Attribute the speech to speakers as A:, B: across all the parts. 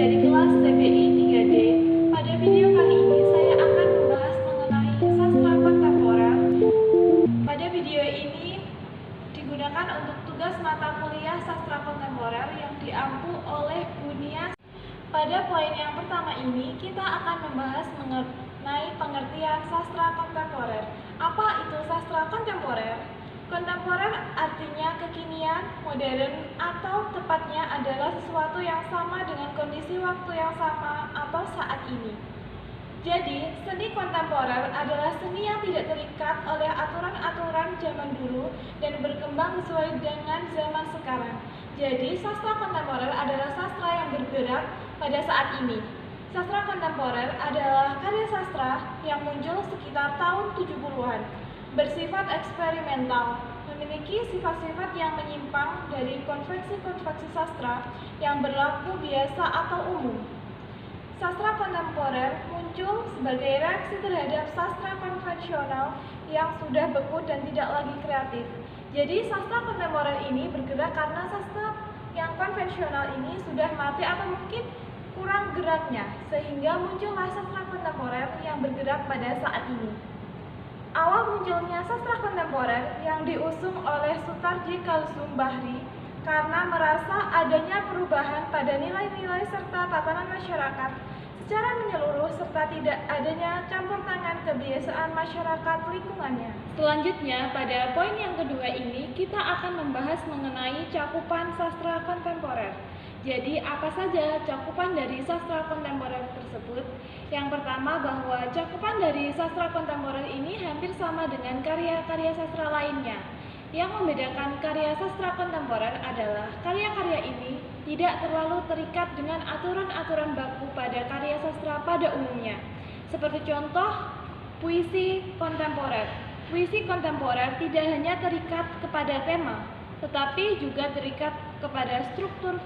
A: dari kelas TBI 3D. Pada video kali ini saya akan membahas mengenai sastra kontemporer. Pada video ini digunakan untuk tugas mata kuliah sastra kontemporer yang diampu oleh Bunia. Pada poin yang pertama ini kita akan membahas mengenai pengertian sastra kontemporer. Apa itu sastra kontemporer? Kontemporer artinya kekinian, modern, atau tepatnya adalah sesuatu yang sama dengan kondisi waktu yang sama atau saat ini. Jadi, seni kontemporer adalah seni yang tidak terikat oleh aturan-aturan zaman dulu dan berkembang sesuai dengan zaman sekarang. Jadi, sastra kontemporer adalah sastra yang bergerak pada saat ini. Sastra kontemporer adalah karya sastra yang muncul sekitar tahun 70-an. Bersifat eksperimental, memiliki sifat-sifat yang menyimpang dari konvensi-konvensi sastra yang berlaku biasa atau umum. Sastra kontemporer muncul sebagai reaksi terhadap sastra konvensional yang sudah beku dan tidak lagi kreatif. Jadi sastra kontemporer ini bergerak karena sastra yang konvensional ini sudah mati atau mungkin kurang geraknya, sehingga muncullah sastra kontemporer yang bergerak pada saat ini. Awal munculnya sastra kontemporer yang diusung oleh Sutarji Kalsum Bahri karena merasa adanya perubahan pada nilai-nilai serta tatanan masyarakat secara menyeluruh serta tidak adanya campur tangan kebiasaan masyarakat lingkungannya. Selanjutnya, pada poin yang kedua ini kita akan membahas mengenai cakupan sastra kontemporer. Jadi, apa saja cakupan dari sastra kontemporer tersebut? Yang pertama, bahwa cakupan dari sastra kontemporer ini hampir sama dengan karya-karya sastra lainnya. Yang membedakan karya sastra kontemporer adalah karya-karya ini tidak terlalu terikat dengan aturan-aturan baku pada karya sastra pada umumnya. Seperti contoh, puisi kontemporer. Puisi kontemporer tidak hanya terikat kepada tema, tetapi juga terikat kepada struktur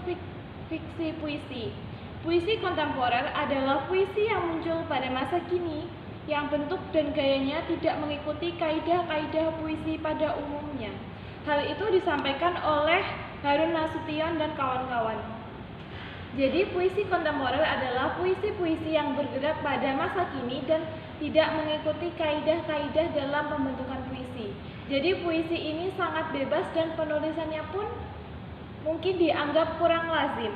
A: fiksi puisi. Puisi kontemporer adalah puisi yang muncul pada masa kini, yang bentuk dan gayanya tidak mengikuti kaidah-kaidah puisi pada umumnya. Hal itu disampaikan oleh Harun Nasution dan kawan-kawan. Jadi puisi kontemporer adalah puisi-puisi yang bergerak pada masa kini dan tidak mengikuti kaidah-kaidah dalam pembentukan puisi. Jadi puisi ini sangat bebas dan penulisannya pun mungkin dianggap kurang lazim.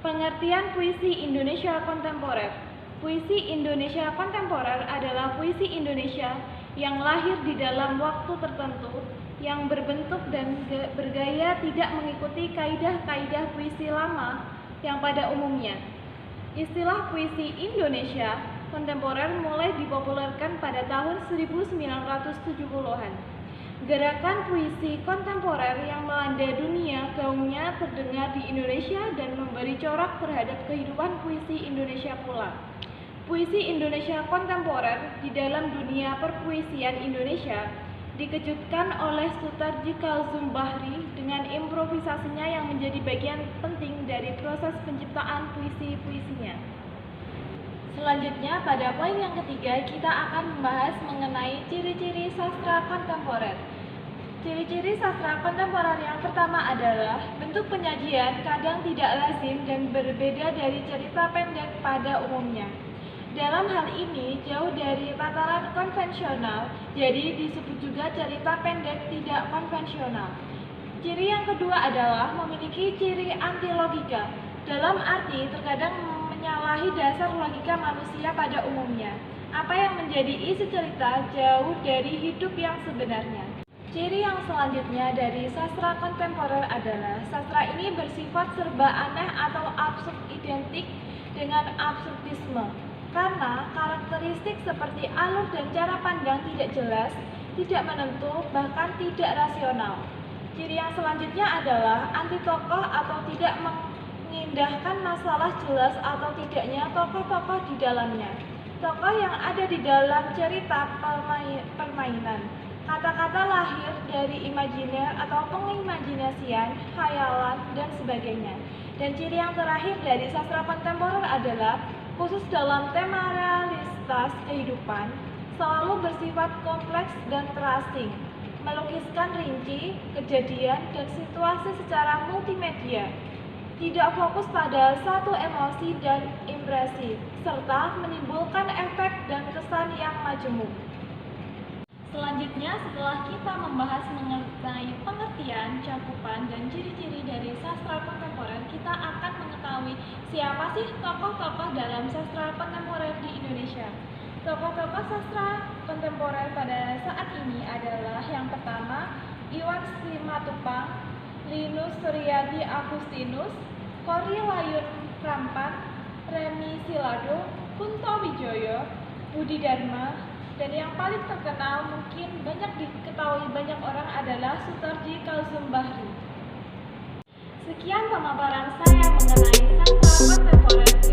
A: Pengertian puisi Indonesia kontemporer. Puisi Indonesia kontemporer adalah puisi Indonesia yang lahir di dalam waktu tertentu, yang berbentuk dan bergaya tidak mengikuti kaidah-kaidah puisi lama yang pada umumnya. Istilah puisi Indonesia kontemporer mulai dipopulerkan pada tahun 1970-an. Gerakan puisi kontemporer yang melanda dunia gaungnya terdengar di Indonesia dan memberi corak terhadap kehidupan puisi Indonesia pula. Puisi Indonesia kontemporer di dalam dunia perpuisian Indonesia dikejutkan oleh Sutarji Kalsum Bahri dengan improvisasinya yang menjadi bagian penting dari proses penciptaan puisi-puisinya. Selanjutnya, pada poin yang ketiga, kita akan membahas mengenai ciri-ciri sastra kontemporer. Ciri-ciri sastra kontemporer yang pertama adalah bentuk penyajian kadang tidak lazim dan berbeda dari cerita pendek pada umumnya. Dalam hal ini, jauh dari tataran konvensional, jadi disebut juga cerita pendek tidak konvensional. Ciri yang kedua adalah memiliki ciri anti-logika, dalam arti terkadang menyalahi dasar logika manusia pada umumnya. Apa yang menjadi isi cerita jauh dari hidup yang sebenarnya. Ciri yang selanjutnya dari sastra kontemporer adalah sastra ini bersifat serba aneh atau absurd identik dengan absurdisme. Karena karakteristik seperti alur dan cara pandang tidak jelas, tidak menentu, bahkan tidak rasional. Ciri yang selanjutnya adalah anti tokoh atau tidak mengindahkan masalah jelas atau tidaknya tokoh-tokoh di dalamnya. Tokoh yang ada di dalam cerita permainan. Kata-kata lahir dari imajiner atau pengimajinasian, khayalan, dan sebagainya. Dan ciri yang terakhir dari sastra kontemporer adalah khusus dalam tema realitas kehidupan, selalu bersifat kompleks dan terasing, melukiskan rinci, kejadian, dan situasi secara multimedia. tidak fokus pada satu emosi dan impresi, serta menimbulkan efek dan kesan yang majemuk. Selanjutnya, setelah kita membahas mengenai pengertian, cakupan, dan ciri-ciri dari sastra kontemporer, kita akan mengetahui siapa sih tokoh-tokoh dalam sastra kontemporer di Indonesia. Tokoh-tokoh sastra kontemporer pada saat ini adalah yang pertama, Iwan Simatupang, Linus Suryadi Agustinus, Korrie Layun Rampan, Remi Silado, Kunto Wijoyo, Budi Dharma, dan yang paling terkenal mungkin banyak diketahui banyak orang adalah Sutarji Kalsum Bahri. Sekian pemaparan saya mengenai sastra kontemporer.